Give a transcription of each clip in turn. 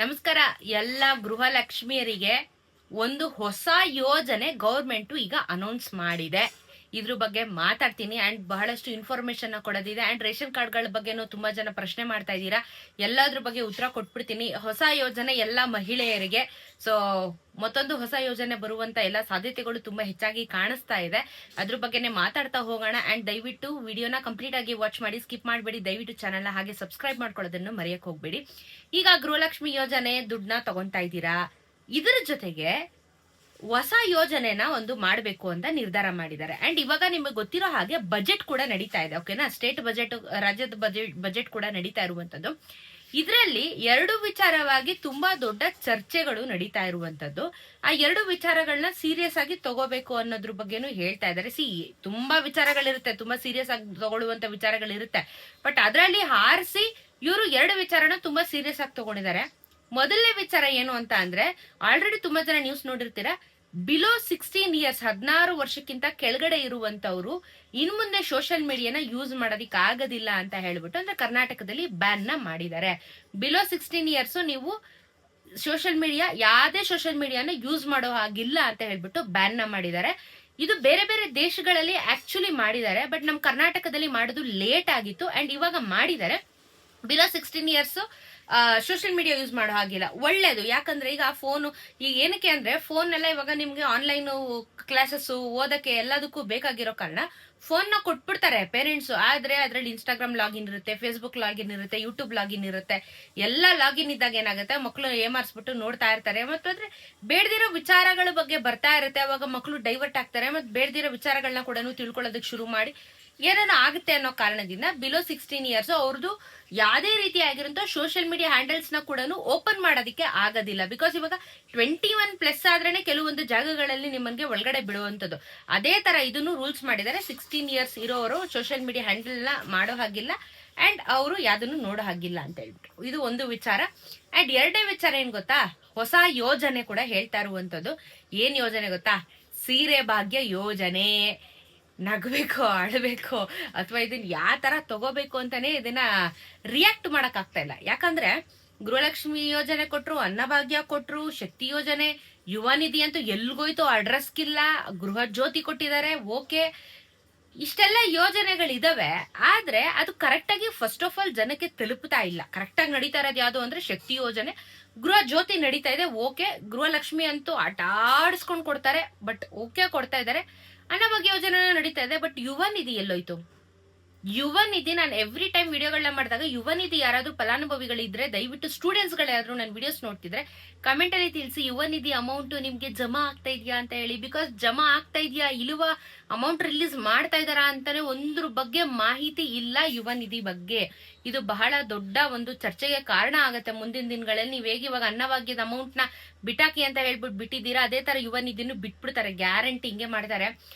ನಮಸ್ಕಾರ. ಎಲ್ಲ ಗೃಹಲಕ್ಷ್ಮಿಯರಿಗೆ ಒಂದು ಹೊಸ ಯೋಜನೆ ಗೌರ್ಮೆಂಟ್ ಈಗ ಅನೌನ್ಸ್ ಮಾಡಿದೆ. ಇದ್ರ ಬಗ್ಗೆ ಮಾತಾಡ್ತೀನಿ ಅಂಡ್ ಬಹಳಷ್ಟು ಇನ್ಫಾರ್ಮೇಶನ್ ಕೊಡೋದಿದೆ ಅಂಡ್ ರೇಷನ್ ಕಾರ್ಡ್ಗಳ ಬಗ್ಗೆನೂ ತುಂಬಾ ಜನ ಪ್ರಶ್ನೆ ಮಾಡ್ತಾ ಇದ್ದೀರಾ. ಎಲ್ಲದ್ರ ಬಗ್ಗೆ ಉತ್ತರ ಕೊಟ್ಬಿಡ್ತೀನಿ. ಹೊಸ ಯೋಜನೆ ಎಲ್ಲ ಮಹಿಳೆಯರಿಗೆ. ಸೊ ಮತ್ತೊಂದು ಹೊಸ ಯೋಜನೆ ಬರುವಂತ ಎಲ್ಲ ಸಾಧ್ಯತೆಗಳು ತುಂಬಾ ಹೆಚ್ಚಾಗಿ ಕಾಣಿಸ್ತಾ ಇದೆ. ಅದ್ರ ಬಗ್ಗೆನೇ ಮಾತಾಡ್ತಾ ಹೋಗೋಣ. ಅಂಡ್ ದಯವಿಟ್ಟು ವಿಡಿಯೋನ ಕಂಪ್ಲೀಟ್ ಆಗಿ ವಾಚ್ ಮಾಡಿ, ಸ್ಕಿಪ್ ಮಾಡಬೇಡಿ. ದಯವಿಟ್ಟು ಚಾನಲ್ನ ಹಾಗೆ ಸಬ್ಸ್ಕ್ರೈಬ್ ಮಾಡ್ಕೊಳ್ಳೋದನ್ನು ಮರೆಯಕ್ ಹೋಗ್ಬೇಡಿ. ಈಗ ಗೃಹಲಕ್ಷ್ಮಿ ಯೋಜನೆ ದುಡ್ಡನ್ನ ತಗೊಂತಾ ಇದ್ದೀರಾ, ಇದರ ಜೊತೆಗೆ ಹೊಸ ಯೋಜನೆನ ಒಂದು ಮಾಡಬೇಕು ಅಂತ ನಿರ್ಧಾರ ಮಾಡಿದ್ದಾರೆ. ಅಂಡ್ ಇವಾಗ ನಿಮಗೆ ಗೊತ್ತಿರೋ ಹಾಗೆ ಬಜೆಟ್ ಕೂಡ ನಡೀತಾ ಇದೆ. ಓಕೆನಾ, ಸ್ಟೇಟ್ ಬಜೆಟ್, ರಾಜ್ಯದ ಬಜೆಟ್ ಕೂಡ ನಡೀತಾ ಇರುವಂತದ್ದು. ಇದರಲ್ಲಿ ಎರಡು ವಿಚಾರವಾಗಿ ತುಂಬಾ ದೊಡ್ಡ ಚರ್ಚೆಗಳು ನಡೀತಾ ಇರುವಂತದ್ದು. ಆ ಎರಡು ವಿಚಾರಗಳನ್ನ ಸೀರಿಯಸ್ ಆಗಿ ತಗೋಬೇಕು ಅನ್ನೋದ್ರ ಬಗ್ಗೆನೂ ಹೇಳ್ತಾ ಇದ್ದಾರೆ. ತುಂಬಾ ವಿಚಾರಗಳಿರುತ್ತೆ, ತುಂಬಾ ಸೀರಿಯಸ್ ಆಗಿ ತಗೊಳ್ಳುವಂತ ವಿಚಾರಗಳಿರುತ್ತೆ. ಬಟ್ ಅದರಲ್ಲಿ ಹಾರಿಸಿ ಇವರು ಎರಡು ವಿಚಾರನ ತುಂಬಾ ಸೀರಿಯಸ್ ಆಗಿ ತಗೊಂಡಿದ್ದಾರೆ. ಮೊದಲನೇ ವಿಚಾರ ಏನು ಅಂತ ಅಂದ್ರೆ, ಆಲ್ರೆಡಿ ತುಂಬಾ ಜನ ನ್ಯೂಸ್ ನೋಡಿರ್ತೀರಾ, ಬಿಲೋ 16 ಇಯರ್ಸ್ 16 ವರ್ಷಕ್ಕಿಂತ ಕೆಳಗಡೆ ಇರುವಂತವ್ರು ಇನ್ ಮುಂದೆ ಸೋಷಿಯಲ್ ಮೀಡಿಯಾನ ಯೂಸ್ ಮಾಡೋದಿಕ್ ಆಗೋದಿಲ್ಲ ಅಂತ ಹೇಳ್ಬಿಟ್ಟು ಅಂದ್ರೆ ಕರ್ನಾಟಕದಲ್ಲಿ ಬ್ಯಾನ್ ನ ಮಾಡಿದ್ದಾರೆ. ಬಿಲೋ 16 ಇಯರ್ಸ್ ನೀವು ಸೋಷಿಯಲ್ ಮೀಡಿಯಾ, ಯಾವ್ದೇ ಸೋಷಿಯಲ್ ಮೀಡಿಯಾನ ಯೂಸ್ ಮಾಡೋ ಹಾಗಿಲ್ಲ ಅಂತ ಹೇಳ್ಬಿಟ್ಟು ಬ್ಯಾನ್ ನ ಮಾಡಿದ್ದಾರೆ. ಇದು ಬೇರೆ ಬೇರೆ ದೇಶಗಳಲ್ಲಿ ಆಕ್ಚುಲಿ ಮಾಡಿದ್ದಾರೆ, ಬಟ್ ನಮ್ ಕರ್ನಾಟಕದಲ್ಲಿ ಮಾಡೋದು ಲೇಟ್ ಆಗಿತ್ತು ಅಂಡ್ ಇವಾಗ ಮಾಡಿದ್ದಾರೆ. Below 16 years social media use ಮಾಡೋ ಹಾಗಿಲ್ಲ. ಒಳ್ಳೇದು. ಯಾಕಂದ್ರೆ ಈಗ ಫೋನು, ಈಗ ಏನಕ್ಕೆ ಅಂದ್ರೆ ಫೋನ್ ಎಲ್ಲ ಇವಾಗ ನಿಮ್ಗೆ ಆನ್ಲೈನ್ ಕ್ಲಾಸಸ್ ಓದಕ್ಕೆ ಎಲ್ಲದಕ್ಕೂ ಬೇಕಾಗಿರೋ ಕಾರಣ ಫೋನ್ ನ ಕೊಟ್ಬಿಡ್ತಾರೆ ಪೇರೆಂಟ್ಸ್. ಆದ್ರೆ ಅದ್ರಲ್ಲಿ ಇನ್ಸ್ಟಾಗ್ರಾಮ್ ಲಾಗಿನ್ ಇರುತ್ತೆ, ಫೇಸ್ಬುಕ್ ಲಾಗಿನ್ ಇರುತ್ತೆ, ಯೂಟ್ಯೂಬ್ ಲಾಗಿನ್ ಇರುತ್ತೆ. ಎಲ್ಲ ಲಾಗಿನ್ ಇದ್ದಾಗ ಏನಾಗುತ್ತೆ, ಮಕ್ಕಳು ಏಮಾರಿಸ್ಬಿಟ್ಟು ನೋಡ್ತಾ ಇರ್ತಾರೆ. ಮತ್ತೆ ಬೇಡದಿರೋ ವಿಚಾರಗಳ ಬಗ್ಗೆ ಬರ್ತಾ ಇರುತ್ತೆ. ಅವಾಗ ಮಕ್ಕಳು ಡೈವರ್ಟ್ ಆಗ್ತಾರೆ. ಮತ್ತೆ ಬೇಡದಿರೋ ವಿಚಾರಗಳನ್ನ ಕೂಡ ತಿಳ್ಕೊಳ್ಳೋದಕ್ಕೆ ಶುರು ಮಾಡಿ ಏನೇನೋ ಆಗುತ್ತೆ ಅನ್ನೋ ಕಾರಣದಿಂದ ಬಿಲೋ 16 ಇಯರ್ಸ್ ಅವ್ರದ್ದು ಯಾವುದೇ ರೀತಿ ಆಗಿರೋ ಸೋಷಿಯಲ್ ಮೀಡಿಯಾ ಹ್ಯಾಂಡಲ್ಸ್ ನ ಕೂಡ ಓಪನ್ ಮಾಡೋದಕ್ಕೆ ಆಗೋದಿಲ್ಲ. ಬಿಕಾಸ್ ಇವಾಗ 21+ ಆದ್ರೇನೆ ಕೆಲವೊಂದು ಜಾಗಗಳಲ್ಲಿ ನಿಮ್ಮನ್ಗೆ ಒಳಗಡೆ ಬಿಡುವಂತದ್ದು. ಅದೇ ತರ ಇದನ್ನು ರೂಲ್ಸ್ ಮಾಡಿದ್ದಾರೆ. 16 ಇಯರ್ಸ್ ಇರೋರು ಸೋಷಿಯಲ್ ಮೀಡಿಯಾ ಹ್ಯಾಂಡಲ್ ನ ಮಾಡೋ ಹಾಗಿಲ್ಲ ಅಂಡ್ ಅವರು ಯಾವ್ದನ್ನು ನೋಡೋ ಹಾಗಿಲ್ಲ ಅಂತ ಹೇಳ್ಬಿಟ್ಟು ಇದು ಒಂದು ವಿಚಾರ. ಅಂಡ್ ಎರಡನೇ ವಿಚಾರ ಏನ್ ಗೊತ್ತಾ, ಹೊಸ ಯೋಜನೆ ಕೂಡ ಹೇಳ್ತಾ ಇರುವಂತದ್ದು. ಏನ್ ಯೋಜನೆ ಗೊತ್ತಾ, ಸೀರೆ ಭಾಗ್ಯ ಯೋಜನೆ. ನಗಬೇಕು, ಆಡಬೇಕು, ಅಥವಾ ಇದನ್ನ ಯಾವ ತರ ತಗೋಬೇಕು ಅಂತಾನೆ ಇದನ್ನ ರಿಯಾಕ್ಟ್ ಮಾಡಕ್ ಆಗ್ತಾ ಇಲ್ಲ. ಯಾಕಂದ್ರೆ ಗೃಹಲಕ್ಷ್ಮಿ ಯೋಜನೆ ಕೊಟ್ರು, ಅನ್ನಭಾಗ್ಯ ಕೊಟ್ರು, ಶಕ್ತಿ ಯೋಜನೆ, ಯುವ ನಿಧಿ ಅಂತೂ ಎಲ್ಗೋಯ್ತು, ಅಡ್ರೆಸ್ಗಿಲ್ಲ, ಗೃಹ ಜ್ಯೋತಿ ಕೊಟ್ಟಿದ್ದಾರೆ. ಓಕೆ, ಇಷ್ಟೆಲ್ಲ ಯೋಜನೆಗಳಿದಾವೆ. ಆದ್ರೆ ಅದು ಕರೆಕ್ಟ್ ಆಗಿ ಫಸ್ಟ್ ಆಫ್ ಆಲ್ ಜನಕ್ಕೆ ತಲುಪ್ತಾ ಇಲ್ಲ. ಕರೆಕ್ಟ್ ಆಗಿ ನಡೀತಾ ಇರೋದು ಯಾವ್ದು ಅಂದ್ರೆ ಶಕ್ತಿ ಯೋಜನೆ, ಗೃಹ ಜ್ಯೋತಿ ನಡೀತಾ ಇದೆ. ಓಕೆ, ಗೃಹಲಕ್ಷ್ಮಿ ಅಂತೂ ಆಟಾಡಿಸ್ಕೊಂಡ್ ಕೊಡ್ತಾರೆ, ಬಟ್ ಓಕೆ ಕೊಡ್ತಾ ಇದಾರೆ. ಅನ್ನಭಾಗ್ಯ ಯೋಜನೆ ನಡೀತಾ ಇದೆ, ಬಟ್ ಯುವ ನಿಧಿ ಎಲ್ಲೋಯ್ತು? ಯುವ ನಿಧಿ, ನಾನು ಎವ್ರಿ ಟೈಮ್ ವಿಡಿಯೋಗಳನ್ನ ಮಾಡಿದಾಗ ಯುವ ನಿಧಿ ಯಾರಾದ್ರೂ ಫಲಾನುಭವಿಗಳಿದ್ರೆ ದಯವಿಟ್ಟು ಸ್ಟೂಡೆಂಟ್ಸ್ ಗಳಾದ್ರೂ ನನ್ನ ವಿಡಿಯೋಸ್ ನೋಡ್ತಿದ್ರೆ ಕಮೆಂಟ್ ಅಲ್ಲಿ ತಿಳಿಸಿ, ಯುವ ನಿಧಿ ಅಮೌಂಟ್ ನಿಮ್ಗೆ ಜಮಾ ಆಗ್ತಾ ಇದೆಯಾ ಅಂತ ಹೇಳಿ. ಬಿಕಾಸ್ ಜಮಾ ಆಗ್ತಾ ಇದೆಯಾ ಇಲ್ವಾ, ಅಮೌಂಟ್ ರಿಲೀಸ್ ಮಾಡ್ತಾ ಇದಾರಾ ಅಂತಾನೆ ಒಂದ್ರ ಬಗ್ಗೆ ಮಾಹಿತಿ ಇಲ್ಲ ಯುವ ನಿಧಿ ಬಗ್ಗೆ. ಇದು ಬಹಳ ದೊಡ್ಡ ಒಂದು ಚರ್ಚೆಗೆ ಕಾರಣ ಆಗತ್ತೆ ಮುಂದಿನ ದಿನಗಳಲ್ಲಿ. ನೀವ್ ಹೇಗೆ ಇವಾಗ ಅನ್ನಭಾಗ್ಯದ ಅಮೌಂಟ್ ನ ಬಿಟಾಕಿ ಅಂತ ಹೇಳ್ಬಿಟ್ಟು ಬಿಟ್ಟಿದ್ದೀರಾ, ಅದೇ ತರ ಯುವ ನಿಧಿನೂ ಬಿಟ್ಬಿಡ್ತಾರೆ, ಗ್ಯಾರಂಟಿ ಹಿಂಗೆ ಮಾಡ್ತಾರೆ.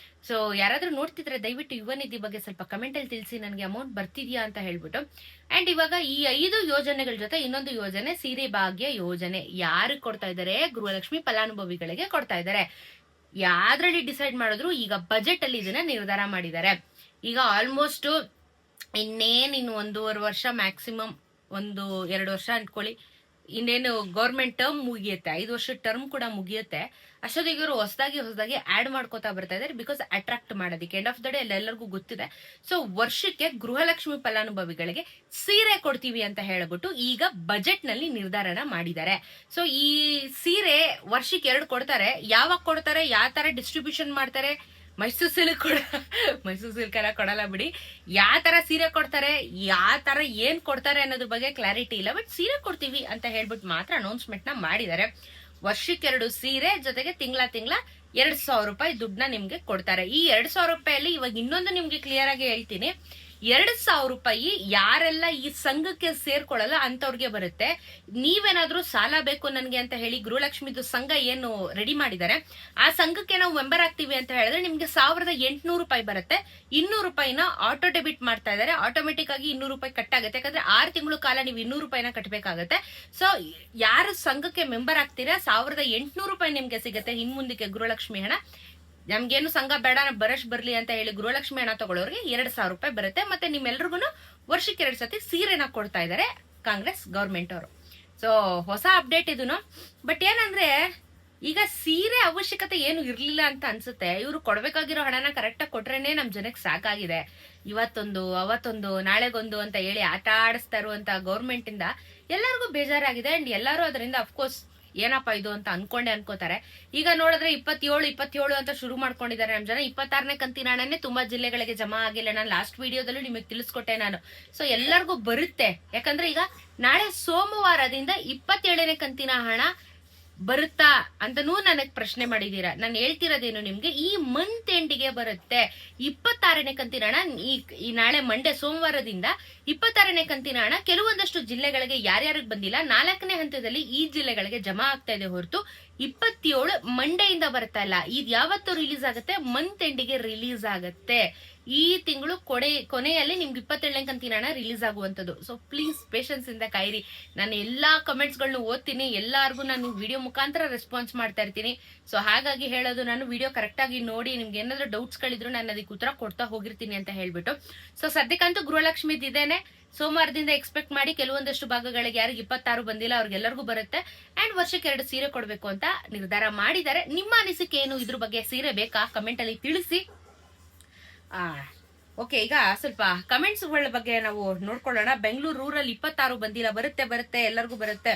ಸೊ ಯಾರಾದ್ರೂ ನೋಡ್ತಿದ್ರೆ ದಯವಿಟ್ಟು ಯುವ ನಿಧಿ ಬಗ್ಗೆ ಸ್ವಲ್ಪ ಕಮೆಂಟ್ ಅಲ್ಲಿ ತಿಳಿಸಿ, ನನಗೆ ಅಮೌಂಟ್ ಬರ್ತಿದ್ಯಾ ಅಂತ ಹೇಳ್ಬಿಟ್ಟು. ಅಂಡ್ ಇವಾಗ ಈ 5 ಯೋಜನೆಗಳ ಜೊತೆ ಇನ್ನೊಂದು ಯೋಜನೆ, ಸೀರೆ ಭಾಗ್ಯ ಯೋಜನೆ. ಯಾರಿಗೆ ಕೊಡ್ತಾ ಇದಾರೆ? ಗೃಹಲಕ್ಷ್ಮಿ ಫಲಾನುಭವಿಗಳಿಗೆ ಕೊಡ್ತಾ ಇದಾರೆ. ಯಾವ್ದ್ರಲ್ಲಿ ಡಿಸೈಡ್ ಮಾಡಿದ್ರು ಈಗ ಬಜೆಟ್ ಅಲ್ಲಿ ಇದನ್ನ ನಿರ್ಧಾರ ಮಾಡಿದ್ದಾರೆ. ಈಗ ಆಲ್ಮೋಸ್ಟ್ ಇನ್ನು 1.5 ವರ್ಷ, ಮ್ಯಾಕ್ಸಿಮಮ್ 1-2 ವರ್ಷ ಅನ್ಕೊಳ್ಳಿ, ಇನ್ನೇನು ಗೌರ್ಮೆಂಟ್ ಟರ್ಮ್ ಮುಗಿಯುತ್ತೆ, 5 ವರ್ಷದ ಟರ್ಮ್ ಕೂಡ ಮುಗಿಯುತ್ತೆ. ಅಷ್ಟೊತ್ತಿಗೆ ಇವರು ಹೊಸದಾಗಿ ಆಡ್ ಮಾಡ್ಕೋತಾ ಬರ್ತಾ ಇದಾರೆ. ಬಿಕಾಸ್ ಅಟ್ರಾಕ್ಟ್ ಮಾಡೋದಕ್ಕೆ ಎಂಡ್ ಆಫ್ ದ ಡೇ ಎಲ್ಲರಿಗೂ ಗೊತ್ತಿದೆ. ಸೊ ವರ್ಷಕ್ಕೆ ಗೃಹಲಕ್ಷ್ಮಿ ಫಲಾನುಭವಿಗಳಿಗೆ ಸೀರೆ ಕೊಡ್ತೀವಿ ಅಂತ ಹೇಳ್ಬಿಟ್ಟು ಈಗ ಬಜೆಟ್ ನಲ್ಲಿ ನಿರ್ಧಾರನ ಮಾಡಿದ್ದಾರೆ. ಸೊ ಈ ಸೀರೆ ವರ್ಷಕ್ಕೆ 2 ಕೊಡ್ತಾರೆ. ಯಾವಾಗ ಕೊಡ್ತಾರೆ, ಯಾವ ತರ ಡಿಸ್ಟ್ರಿಬ್ಯೂಷನ್ ಮಾಡ್ತಾರೆ, ಮೈಸೂರು ಸಿಲ್ಕ್ ಎಲ್ಲ ಕೊಡಲ್ಲ ಬಿಡಿ. ಯಾವ ತರ ಸೀರೆ ಕೊಡ್ತಾರೆ, ಯಾವ ತರ ಏನ್ ಕೊಡ್ತಾರೆ ಅನ್ನೋದ್ರ ಬಗ್ಗೆ ಕ್ಲಾರಿಟಿ ಇಲ್ಲ. ಬಟ್ ಸೀರೆ ಕೊಡ್ತೀವಿ ಅಂತ ಹೇಳ್ಬಿಟ್ಟು ಮಾತ್ರ ಅನೌನ್ಸ್ಮೆಂಟ್ ನ ಮಾಡಿದ್ದಾರೆ. ವರ್ಷಕ್ಕೆ 2 ಸೀರೆ, ಜೊತೆಗೆ ತಿಂಗಳ 2,000 ರೂಪಾಯಿ ದುಡ್ಡನ್ನ ನಿಮ್ಗೆ ಕೊಡ್ತಾರೆ. ಈ 2,000 ರೂಪಾಯಲ್ಲಿ ಇವಾಗ ಇನ್ನೊಂದು ನಿಮ್ಗೆ ಕ್ಲಿಯರ್ ಆಗಿ ಹೇಳ್ತೀನಿ. 2,000 ರೂಪಾಯಿ ಯಾರೆಲ್ಲ ಈ ಸಂಘಕ್ಕೆ ಸೇರ್ಕೊಳ್ಳಲ್ಲ ಅಂತವ್ರಿಗೆ ಬರುತ್ತೆ. ನೀವೇನಾದ್ರೂ ಸಾಲ ಬೇಕು ನನ್ಗೆ ಅಂತ ಹೇಳಿ ಗೃಹಲಕ್ಷ್ಮಿದು ಸಂಘ ಏನು ರೆಡಿ ಮಾಡಿದ್ದಾರೆ, ಆ ಸಂಘಕ್ಕೆ ನಾವು ಮೆಂಬರ್ ಆಗ್ತೀವಿ ಅಂತ ಹೇಳಿದ್ರೆ ನಿಮ್ಗೆ 1,800 ರೂಪಾಯಿ ಬರುತ್ತೆ. 200 ರೂಪಾಯಿನ ಆಟೋ ಡೆಬಿಟ್ ಮಾಡ್ತಾ ಇದಾರೆ. ಆಟೋಮೆಟಿಕ್ ಆಗಿ 200 ರೂಪಾಯಿ ಕಟ್ ಆಗುತ್ತೆ. ಯಾಕಂದ್ರೆ 6 ತಿಂಗಳು ಕಾಲ ನೀವು 200 ರೂಪಾಯಿನ ಕಟ್ಟಬೇಕಾಗತ್ತೆ. ಸೊ ಯಾರು ಸಂಘಕ್ಕೆ ಮೆಂಬರ್ ಆಗ್ತೀರಾ 1,800 ರೂಪಾಯಿ ನಿಮ್ಗೆ ಸಿಗುತ್ತೆ ಇನ್ ಮುಂದಕ್ಕೆ ಗೃಹಲಕ್ಷ್ಮಿ ಹಣ. ನಮ್ಗೇನು ಸಂಘ ಬೇಡ, ಬರಶ್ ಬರ್ಲಿ ಅಂತ ಹೇಳಿ ಗೃಹಲಕ್ಷ್ಮಿ ಹಣ ತಗೊಳ್ಳೋರಿಗೆ 2,000 ರೂಪಾಯಿ ಬರುತ್ತೆ. ಮತ್ತೆ ನಿಮ್ಮೆಲ್ರಿಗೂ ವರ್ಷಕ್ಕೆ 2 ಸತಿ ಸೀರೆನ ಕೊಡ್ತಾ ಇದಾರೆ ಕಾಂಗ್ರೆಸ್ ಗವರ್ಮೆಂಟ್ ಅವರು. ಸೊ ಹೊಸ ಅಪ್ಡೇಟ್ ಇದೂನು. ಬಟ್ ಏನಂದ್ರೆ ಈಗ ಸೀರೆ ಅವಶ್ಯಕತೆ ಏನು ಇರ್ಲಿಲ್ಲ ಅಂತ ಅನ್ಸುತ್ತೆ. ಇವ್ರು ಕೊಡ್ಬೇಕಾಗಿರೋ ಹಣನ ಕರೆಕ್ಟಾಗಿ ಕೊಟ್ರೇನೆ ನಮ್ ಜನಕ್ಕೆ ಸಾಕಾಗಿದೆ. ಇವತ್ತೊಂದು ಅವತ್ತೊಂದು ನಾಳೆಗೊಂದು ಅಂತ ಹೇಳಿ ಆಟ ಆಡಿಸ್ತಾ ಇರುವಂತ ಗೌರ್ಮೆಂಟ್ ಇಂದ ಎಲ್ಲರಿಗೂ ಬೇಜಾರಾಗಿದೆ. ಅಂಡ್ ಎಲ್ಲರೂ ಅದರಿಂದ ಅಫ್ಕೋರ್ಸ್ ಏನಪ್ಪಾ ಇದು ಅಂತ ಅನ್ಕೋತಾರೆ. ಈಗ ನೋಡಿದ್ರೆ 27 ಅಂತ ಶುರು ಮಾಡ್ಕೊಂಡಿದ್ದಾರೆ ನಮ್ ಜನ. 26ನೇ ಕಂತಿನ ಹಣನೇ ತುಂಬಾ ಜಿಲ್ಲೆಗಳಿಗೆ ಜಮಾ ಆಗಿಲ್ಲ. ನಾನು ಲಾಸ್ಟ್ ವಿಡಿಯೋದಲ್ಲೂ ನಿಮಗೆ ತಿಳಿಸ್ಕೊಟ್ಟೆ ನಾನು. ಸೊ ಎಲ್ಲರಿಗೂ ಬರುತ್ತೆ. ಯಾಕಂದ್ರೆ ಈಗ ನಾಳೆ ಸೋಮವಾರದಿಂದ 27ನೇ ಕಂತಿನ ಹಣ ಬರುತ್ತಾ ಅಂತನೂ ನನಗ್ ಪ್ರಶ್ನೆ ಮಾಡಿದೀರಾ. ನಾನು ಹೇಳ್ತಿರೋದೇನು ನಿಮ್ಗೆ, ಈ ಮಂತ್ ಎಂಡಿಗೆ ಬರುತ್ತೆ. 26ನೇ ಕಂತಿನ ಹಣ ಈ ನಾಳೆ ಮಂಡೇ ಸೋಮವಾರದಿಂದ 26ನೇ ಕಂತಿನ ಹಣ ಕೆಲವೊಂದಷ್ಟು ಜಿಲ್ಲೆಗಳಿಗೆ ಯಾರ್ಯಾರಿಗೆ ಬಂದಿಲ್ಲ 4ನೇ ಹಂತದಲ್ಲಿ ಈ ಜಿಲ್ಲೆಗಳಿಗೆ ಜಮಾ ಆಗ್ತಾ ಇದೆ ಹೊರತು 27 ಮಂಡೆಯಿಂದ ಬರ್ತಾ ಇಲ್ಲ. ಇದು ಯಾವತ್ತು ರಿಲೀಸ್ ಆಗುತ್ತೆ? ಮಂತ್ ಎಂಡಿಗೆ ರಿಲೀಸ್ ಆಗುತ್ತೆ. ಈ ತಿಂಗಳು ಕೊನೆಯಲ್ಲಿ ನಿಮ್ಗೆ 27ನೇ ಕಂತಿನ ಹಣ ರಿಲೀಸ್ ಆಗುವಂತದ್ದು. ಸೊ ಪ್ಲೀಸ್ ಪೇಷನ್ಸ್ ಇಂದ ಕಾಯಿರಿ. ನಾನು ಎಲ್ಲಾ ಕಮೆಂಟ್ಸ್ ಗಳನ್ನ ಓದ್ತೀನಿ, ಎಲ್ಲಾರ್ಗು ನಾನು ವಿಡಿಯೋ ಮುಖಾಂತರ ರೆಸ್ಪಾನ್ಸ್ ಮಾಡ್ತಾ ಇರ್ತೀನಿ. ಸೊ ಹಾಗಾಗಿ ಹೇಳೋದು, ನಾನು ವಿಡಿಯೋ ಕರೆಕ್ಟ್ ಆಗಿ ನೋಡಿ, ನಿಮ್ಗೆ ಏನಾದ್ರು ಡೌಟ್ಸ್ ಗಳಿದ್ರು ನಾನು ಅದಕ್ಕೆ ಉತ್ತರ ಕೊಡ್ತಾ ಹೋಗಿರ್ತೀನಿ ಅಂತ ಹೇಳ್ಬಿಟ್ಟು. ಸೊ ಸದ್ಯಕ್ಕಂತೂ ಗೃಹಲಕ್ಷ್ಮಿ ಇದೇನೆ. ಸೋಮವಾರದಿಂದ ಎಕ್ಸ್ಪೆಕ್ಟ್ ಮಾಡಿ. ಕೆಲವೊಂದಷ್ಟು ಭಾಗಗಳಿಗೆ ಯಾರಿಗೆ 26 ಬಂದಿಲ್ಲ ಅವ್ರಿಗೆಲ್ಲರಿಗೂ ಬರುತ್ತೆ. ಅಂಡ್ ವರ್ಷಕ್ಕೆ 2 ಸೀರೆ ಕೊಡ್ಬೇಕು ಅಂತ ನಿರ್ಧಾರ ಮಾಡಿದ್ದಾರೆ. ನಿಮ್ಮ ಅನಿಸಿಕೆ ಏನು ಇದ್ರ ಬಗ್ಗೆ? ಸೀರೆ ಬೇಕಾ? ಕಮೆಂಟ್ ಅಲ್ಲಿ ತಿಳಿಸಿ. ಓಕೆ, ಈಗ ಸ್ವಲ್ಪ ಕಮೆಂಟ್ಸ್ ಗಳ ಬಗ್ಗೆ ನಾವು ನೋಡ್ಕೊಳ್ಳೋಣ. ಬೆಂಗಳೂರು ರೂರಲ್ 26 ಬಂದಿಲ್ಲ. ಬರುತ್ತೆ ಎಲ್ಲರಿಗೂ ಬರುತ್ತೆ.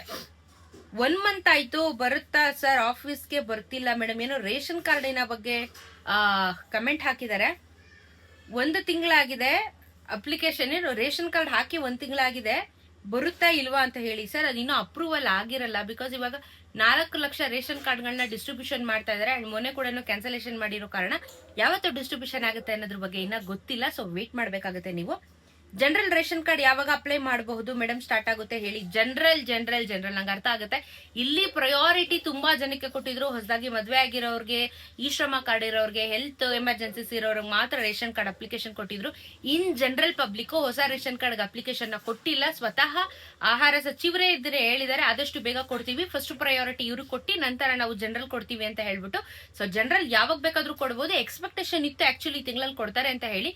1 ಮಂತ್ ಆಯ್ತು. ಬರುತ್ತಾ ಸರ್? ಆಫೀಸ್ಗೆ ಬರ್ತಿಲ್ಲ ಮೇಡಮ್. ಏನೋ ರೇಷನ್ ಕಾರ್ಡಿನ ಬಗ್ಗೆ ಕಮೆಂಟ್ ಹಾಕಿದ್ದಾರೆ. 1 ತಿಂಗಳಾಗಿದೆ ಅಪ್ಲಿಕೇಶನ್. ರೇಷನ್ ಕಾರ್ಡ್ ಹಾಕಿ 1 ತಿಂಗಳಾಗಿದೆ. ಬರುತ್ತಾ ಇಲ್ವಾ ಅಂತ ಹೇಳಿ ಸರ್. ಅದಿನ್ನೂ ಅಪ್ರೂವಲ್ ಆಗಿರಲ್ಲ. ಬಿಕಾಸ್ ಇವಾಗ 4 ಲಕ್ಷ ರೇಷನ್ ಕಾರ್ಡ್ಗಳನ್ನ ಡಿಸ್ಟ್ರಿಬ್ಯೂಷನ್ ಮಾಡ್ತಾ ಇದಾರೆ. ಅಂಡ್ ಮೊನ್ನೆ ಕೂಡ ಕ್ಯಾನ್ಸಲೇಷನ್ ಮಾಡಿರೋ ಕಾರಣ ಯಾವತ್ತು ಡಿಸ್ಟ್ರಿಬ್ಯೂಷನ್ ಆಗುತ್ತೆ ಅನ್ನೋದ್ರ ಬಗ್ಗೆ ಇನ್ನ ಗೊತ್ತಿಲ್ಲ. ಸೊ ವೇಟ್ ಮಾಡ್ಬೇಕಾಗುತ್ತೆ ನೀವು. ಜನರಲ್ ರೇಷನ್ ಕಾರ್ಡ್ ಯಾವಾಗ ಅಪ್ಲೈ ಮಾಡಬಹುದು ಮೇಡಮ್? ಸ್ಟಾರ್ಟ್ ಆಗುತ್ತೆ ಹೇಳಿ. ಜನರಲ್ ನಂಗೆ ಅರ್ಥ ಆಗುತ್ತೆ. ಇಲ್ಲಿ ಪ್ರಯಾರಿಟಿ ತುಂಬಾ ಜನಕ್ಕೆ ಕೊಟ್ಟಿದ್ರು. ಹೊಸದಾಗಿ ಮದ್ವೆ ಆಗಿರೋರ್ಗೆ, ಈ ಶ್ರಮ ಕಾರ್ಡ್ ಇರೋರ್ಗೆ, ಹೆಲ್ತ್ ಎಮರ್ಜೆನ್ಸೀಸ್ ಇರೋರ್ಗೆ ಮಾತ್ರ ರೇಷನ್ ಕಾರ್ಡ್ ಅಪ್ಲಿಕೇಶನ್ ಕೊಟ್ಟಿದ್ರು. ಇನ್ ಜನರಲ್ ಪಬ್ಲಿಕ್ ಹೊಸ ರೇಷನ್ ಕಾರ್ಡ್ ಅಪ್ಲಿಕೇಶನ್ ನ ಕೊಟ್ಟಿಲ್ಲ. ಸ್ವತಃ ಆಹಾರ ಸಚಿವರೇ ಇದ್ರೆ ಹೇಳಿದ್ದಾರೆ ಆದಷ್ಟು ಬೇಗ ಕೊಡ್ತೀವಿ, ಫಸ್ಟ್ ಪ್ರಯಾರಿಟಿ ಇವ್ರಿಗೆ ಕೊಟ್ಟಿ ನಂತರ ನಾವು ಜನರಲ್ ಕೊಡ್ತೀವಿ ಅಂತ ಹೇಳ್ಬಿಟ್ಟು. ಸೊ ಜನರಲ್ ಯಾವಾಗ ಬೇಕಾದ್ರೂ ಕೊಡ್ಬೋದು. ಎಕ್ಸ್ಪೆಕ್ಟೇಷನ್ ಇತ್ತು ಆಕ್ಚುಲಿ ತಿಂಗಳಲ್ಲಿ ಕೊಡ್ತಾರೆ ಅಂತ ಹೇಳಿ.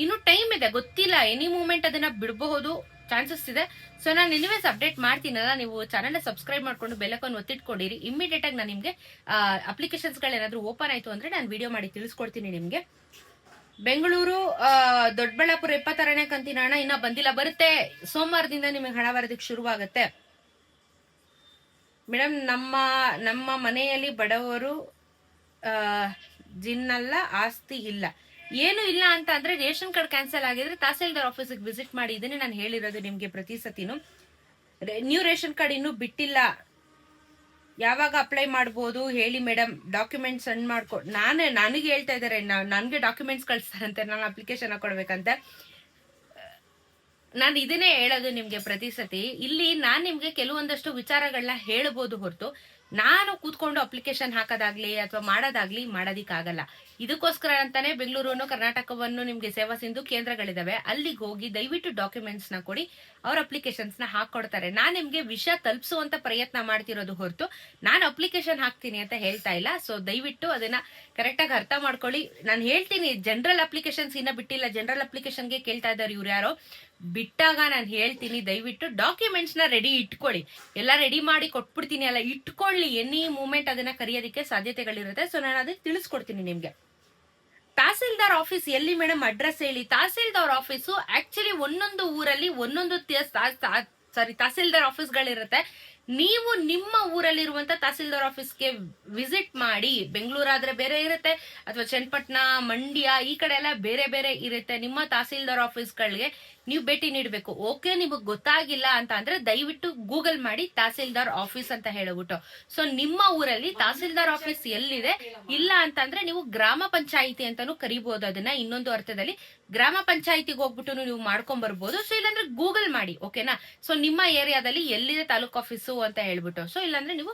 ಇನ್ನು ಟೈಮ್ ಇದೆ, ಗೊತ್ತಿಲ್ಲ. ಎನಿ ಮೂಮೆಂಟ್ ಅದನ್ನ ಬಿಡಬಹುದು, ಚಾನ್ಸಸ್ ಇದೆ. ಸೊ ನಾನು ಎನಿವೇಸ್ ಅಪ್ಡೇಟ್ ಮಾಡ್ತೀನಲ್ಲ, ನೀವು ಚಾನಲ್ ಸಬ್ಸ್ಕ್ರೈಬ್ ಮಾಡ್ಕೊಂಡು ಬೆಲ್ಲೈಕಾನ್ ಒತ್ತಿಟ್ಕೊಂಡಿರಿ. ಇಮಿಡಿಯೇಟ್ ಆಗಿ ನಾನು ನಿಮ್ಗೆ ಅಪ್ಲಿಕೇಶನ್ಸ್ ಗಳೇನಾದ್ರೂ ಓಪನ್ ಆಯ್ತು ಅಂದ್ರೆ ನಾನು ವಿಡಿಯೋ ಮಾಡಿ ತಿಳಿಸ್ಕೊಡ್ತೀನಿ ನಿಮ್ಗೆ. ಬೆಂಗಳೂರು ದೊಡ್ಡಬಳ್ಳಾಪುರ 26ನೇ ಕಂತಿನ ಹಣ ಇನ್ನ ಬಂದಿಲ್ಲ. ಬರುತ್ತೆ. ಸೋಮವಾರದಿಂದ ನಿಮಗೆ ಹಣ ಬರೋದಕ್ಕೆ ಶುರುವಾಗುತ್ತೆ ಮೇಡಮ್. ನಮ್ಮ ಮನೆಯಲ್ಲಿ ಬಡವರು ಜಿನ್ನಲ್ಲ, ಆಸ್ತಿ ಇಲ್ಲ. ಏನು ಇಲ್ಲ ಅಂತ ಅಂದ್ರೆ ರೇಷನ್ ಕಾರ್ಡ್ ಕ್ಯಾನ್ಸಲ್ ಆಗಿದ್ರೆ ತಹಸೀಲ್ದಾರ್ ಆಫೀಸಿಗೆ ವಿಸಿಟ್ ಮಾಡಿ. ಇದನ್ನೇ ನಾನು ಹೇಳಿರೋದು ನಿಮ್ಗೆ ಪ್ರತಿ ಸತಿನು. ನ್ಯೂ ರೇಷನ್ ಕಾರ್ಡ್ ಇನ್ನೂ ಬಿಟ್ಟಿಲ್ಲ, ಯಾವಾಗ ಅಪ್ಲೈ ಮಾಡಬಹುದು ಹೇಳಿ ಮೇಡಮ್? ಡಾಕ್ಯುಮೆಂಟ್ಸ್ ಸೆಂಡ್ ಮಾಡ್ಕೊ. ನನಗೆ ಹೇಳ್ತಾ ಇದಾರೆ, ನನ್ಗೆ ಡಾಕ್ಯುಮೆಂಟ್ಸ್ ಕಳಿಸ್ತಾರಂತೆ ನಾನು ಅಪ್ಲಿಕೇಶನ್ ಹಾಕೊಡ್ಬೇಕಂತ. ನಾನು ಇದನ್ನೇ ಹೇಳೋದು ನಿಮ್ಗೆ ಪ್ರತಿ ಸತಿ. ಇಲ್ಲಿ ನಾನ್ ನಿಮ್ಗೆ ಕೆಲವೊಂದಷ್ಟು ವಿಚಾರಗಳನ್ನ ಹೇಳ್ಬೋದು ಹೊರತು ನಾನು ಕೂತ್ಕೊಂಡು ಅಪ್ಲಿಕೇಶನ್ ಹಾಕೋದಾಗ್ಲಿ ಅಥವಾ ಮಾಡೋದಿಕ್ಕಾಗಲ್ಲ. ಇದಕ್ಕೋಸ್ಕರ ಅಂತಾನೆ ಬೆಂಗಳೂರು ಕರ್ನಾಟಕವನ್ನು ನಿಮ್ಗೆ ಸೇವಾ ಸಿಂಧು ಕೇಂದ್ರಗಳಿದಾವೆ. ಅಲ್ಲಿಗೆ ಹೋಗಿ ದಯವಿಟ್ಟು ಡಾಕ್ಯುಮೆಂಟ್ಸ್ ನ ಕೊಡಿ, ಅವ್ರ ಅಪ್ಲಿಕೇಶನ್ಸ್ ನ ಹಾಕೊಡ್ತಾರೆ. ನಾನ್ ನಿಮ್ಗೆ ವಿಷಯ ತಲುಪಿಸುವಂತ ಪ್ರಯತ್ನ ಮಾಡ್ತಿರೋದು ಹೊರತು ನಾನು ಅಪ್ಲಿಕೇಶನ್ ಹಾಕ್ತೀನಿ ಅಂತ ಹೇಳ್ತಾ ಇಲ್ಲ. ಸೊ ದಯವಿಟ್ಟು ಅದನ್ನ ಕರೆಕ್ಟ್ ಆಗಿ ಅರ್ಥ ಮಾಡ್ಕೊಳ್ಳಿ. ನಾನು ಹೇಳ್ತೀನಿ, ಜನರಲ್ ಅಪ್ಲಿಕೇಶನ್ಸ್ ಇನ್ನ ಬಿಟ್ಟಿಲ್ಲ. ಜನರಲ್ ಅಪ್ಲಿಕೇಶನ್ಗೆ ಕೇಳ್ತಾ ಇದ್ದಾರೆ ಇವ್ರು ಯಾರೋ. ಬಿಟ್ಟಾಗ ನಾನು ಹೇಳ್ತೀನಿ, ದಯವಿಟ್ಟು ಡಾಕ್ಯುಮೆಂಟ್ಸ್ ನ ರೆಡಿ ಇಟ್ಕೊಳ್ಳಿ. ಎಲ್ಲ ರೆಡಿ ಮಾಡಿ ಕೊಟ್ಬಿಡ್ತೀನಿ, ಅಲ್ಲ ಇಟ್ಕೊಳ್ಳಿ. ಎನಿ ಮೂಮೆಂಟ್ ಅದನ್ನ ಕರೆಯೋದಕ್ಕೆ ಸಾಧ್ಯತೆಗಳಿರುತ್ತೆ. ಸೊ ನಾನು ಅದಕ್ಕೆ ತಿಳಿಸ್ಕೊಡ್ತೀನಿ ನಿಮ್ಗೆ. ತಹಸೀಲ್ದಾರ್ ಆಫೀಸ್ ಎಲ್ಲಿ ಮೇಡಮ್? ಅಡ್ರೆಸ್ ಹೇಳಿ. ತಹಸೀಲ್ದಾರ್ ಆಫೀಸು ಆಕ್ಚುಲಿ ಒಂದೊಂದು ಊರಲ್ಲಿ ಒಂದೊಂದು ತಹಸೀಲ್ದಾರ್ ಆಫೀಸ್ಗಳಿರುತ್ತೆ. ನೀವು ನಿಮ್ಮ ಊರಲ್ಲಿರುವಂತ ತಹಸೀಲ್ದಾರ್ ಆಫೀಸ್ಗೆ ವಿಸಿಟ್ ಮಾಡಿ. ಬೆಂಗಳೂರಾದ್ರೆ ಬೇರೆ ಇರುತ್ತೆ, ಅಥವಾ ಚನ್ನಪಟ್ಟಣ, ಮಂಡ್ಯ ಈ ಕಡೆ ಎಲ್ಲ ಬೇರೆ ಬೇರೆ ಇರುತ್ತೆ. ನಿಮ್ಮ ತಹಸೀಲ್ದಾರ್ ಆಫೀಸ್ಗಳಿಗೆ ನೀವು ಭೇಟಿ ನೀಡಬೇಕು. ಓಕೆ, ನಿಮಗ್ ಗೊತ್ತಾಗಿಲ್ಲ ಅಂತ ಅಂದ್ರೆ ದಯವಿಟ್ಟು ಗೂಗಲ್ ಮಾಡಿ ತಹಸೀಲ್ದಾರ್ ಆಫೀಸ್ ಅಂತ ಹೇಳ್ಬಿಟ್ಟು. ಸೊ ನಿಮ್ಮ ಊರಲ್ಲಿ ತಹಸೀಲ್ದಾರ್ ಆಫೀಸ್ ಎಲ್ಲಿದೆ, ಇಲ್ಲ ಅಂತ ಅಂದ್ರೆ ನೀವು ಗ್ರಾಮ ಪಂಚಾಯಿತಿ ಅಂತಾನು ಕರಿಬಹುದು ಅದನ್ನ. ಇನ್ನೊಂದು ಅರ್ಥದಲ್ಲಿ ಗ್ರಾಮ ಪಂಚಾಯಿತಿಗೆ ಹೋಗ್ಬಿಟ್ಟು ನೀವು ಮಾಡ್ಕೊಂಡ್ ಬರ್ಬೋದು. ಸೊ ಇಲ್ಲಾಂದ್ರೆ ಗೂಗಲ್ ಮಾಡಿ, ಓಕೆನಾ? ಸೊ ನಿಮ್ಮ ಏರಿಯಾದಲ್ಲಿ ಎಲ್ಲಿದೆ ತಾಲೂಕ್ ಆಫೀಸು ಅಂತ ಹೇಳ್ಬಿಟ್ಟು. ಸೊ ಇಲ್ಲಾಂದ್ರೆ ನೀವು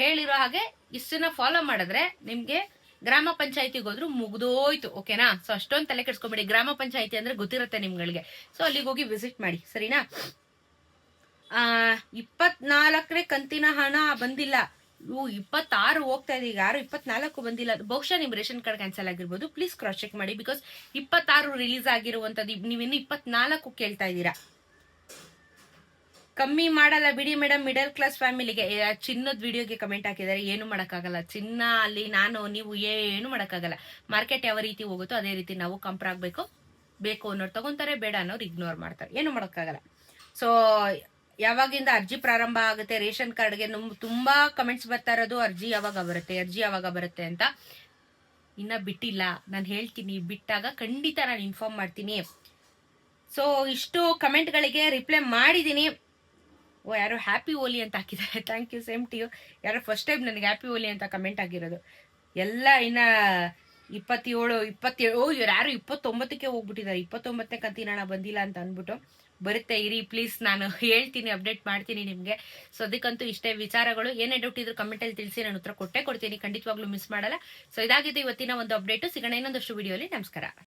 ಹೇಳಿರೋ ಹಾಗೆ ಇಷ್ಟನ್ನ ಫಾಲೋ ಮಾಡಿದ್ರೆ ನಿಮ್ಗೆ ಗ್ರಾಮ ಪಂಚಾಯತಿಗೆ ಹೋದ್ರು ಮುಗ್ದೋಯ್ತು, ಓಕೆನಾ? ಸೊ ಅಷ್ಟೊಂದು ತಲೆ ಕೆಡ್ಸ್ಕೊಬೇಡಿ. ಗ್ರಾಮ ಪಂಚಾಯತಿ ಅಂದ್ರೆ ಗೊತ್ತಿರುತ್ತೆ ನಿಮ್ಗಳಿಗೆ. ಸೊ ಅಲ್ಲಿಗೆ ಹೋಗಿ ವಿಸಿಟ್ ಮಾಡಿ, ಸರಿನಾ? 24ನೇ ಕಂತಿನ ಹಣ ಬಂದಿಲ್ಲ. 26 ಹೋಗ್ತಾ ಇದೆ. ಈಗ ಯಾರು 24 ಬಂದಿಲ್ಲ. ಬಹುಶಃ ನಿಮ್ ರೇಷನ್ ಕಾರ್ಡ್ ಕ್ಯಾನ್ಸಲ್ ಆಗಿರ್ಬೋದು. ಪ್ಲೀಸ್ ಕ್ರಾಸ್ ಚೆಕ್ ಮಾಡಿ. ಬಿಕಾಸ್ 26 ರಿಲೀಸ್ ಆಗಿರುವಂತದ್ದು, ನೀವಿನ್ನು 24 ಕೇಳ್ತಾ ಇದ್ದೀರಾ. ಕಮ್ಮಿ ಮಾಡಲ್ಲ ಬಿಡಿ ಮೇಡಮ್, ಮಿಡಲ್ ಕ್ಲಾಸ್ ಫ್ಯಾಮಿಲಿಗೆ. ಚಿನ್ನದ ವಿಡಿಯೋಗೆ ಕಮೆಂಟ್ ಹಾಕಿದ್ದಾರೆ, ಏನು ಮಾಡಕ್ಕಾಗಲ್ಲ. ಚಿನ್ನ ಅಲ್ಲಿ ನೀವು ಏನು ಮಾಡಕ್ಕಾಗಲ್ಲ. ಮಾರ್ಕೆಟ್ ಯಾವ ರೀತಿ ಹೋಗುತ್ತೋ ಅದೇ ರೀತಿ ನಾವು ಕಂಪೇರ್ ಆಗ್ಬೇಕು. ಬೇಕು ಅನ್ನೋರು ತಗೊಂತಾರೆ, ಬೇಡ ಅನ್ನೋರು ಇಗ್ನೋರ್ ಮಾಡ್ತಾರೆ, ಏನು ಮಾಡಕ್ಕಾಗಲ್ಲ. ಸೊ ಯಾವಾಗಿಂದ ಅರ್ಜಿ ಪ್ರಾರಂಭ ಆಗುತ್ತೆ ರೇಷನ್ ಕಾರ್ಡ್ಗೆ? ತುಂಬಾ ಕಮೆಂಟ್ಸ್ ಬರ್ತಾ ಇರೋದು ಅರ್ಜಿ ಯಾವಾಗ ಬರುತ್ತೆ ಅಂತ. ಇನ್ನ ಬಿಟ್ಟಿಲ್ಲ, ನಾನು ಹೇಳ್ತೀನಿ, ಬಿಟ್ಟಾಗ ಖಂಡಿತ ನಾನು ಇನ್ಫಾರ್ಮ್ ಮಾಡ್ತೀನಿ. ಸೊ ಇಷ್ಟು ಕಮೆಂಟ್ಗಳಿಗೆ ರಿಪ್ಲೈ ಮಾಡಿದ್ದೀನಿ. ಯಾರೋ ಹ್ಯಾಪಿ ಓಲಿ ಅಂತ ಹಾಕಿದ್ದಾರೆ, thank you, same to you. ಯಾರೋ ಫಸ್ಟ್ ಟೈಮ್ ನನಗೆ ಹ್ಯಾಪಿ ಓಲಿ ಅಂತ ಕಮೆಂಟ್ ಆಗಿರೋದು. ಎಲ್ಲ ಇನ್ನ 27 ಇವ್ರು ಯಾರು 29ಕ್ಕೆ ಹೋಗ್ಬಿಟ್ಟಿದ್ದಾರೆ. 29ನೇ ಕಂತಿನ ಬಂದಿಲ್ಲ ಅಂತ ಅಂದ್ಬಿಟ್ಟು. ಬರುತ್ತೆ ಇರಿ ಪ್ಲೀಸ್, ನಾನು ಹೇಳ್ತೀನಿ, ಅಪ್ಡೇಟ್ ಮಾಡ್ತೀನಿ ನಿಮ್ಗೆ. ಸೊ ಅದಕ್ಕಂತೂ ಇಷ್ಟೇ ವಿಚಾರಗಳು. ಏನೇ ಡೌಟ್ ಇದ್ರು ಕಮೆಂಟ್ ಅಲ್ಲಿ ತಿಳಿಸಿ, ನಾನು ಉತ್ತರ ಕೊಟ್ಟೆ ಕೊಡ್ತೀನಿ, ಖಂಡಿತವಾಗ್ಲೂ ಮಿಸ್ ಮಾಡಲ್ಲ. ಸೊ ಇದಾಗಿದೆ ಇವತ್ತಿನ ಒಂದು ಅಪ್ಡೇಟ್. ಸಿಗೋಣ ಇನ್ನೊಂದಷ್ಟು ವಿಡಿಯೋಲಿ. ನಮಸ್ಕಾರ.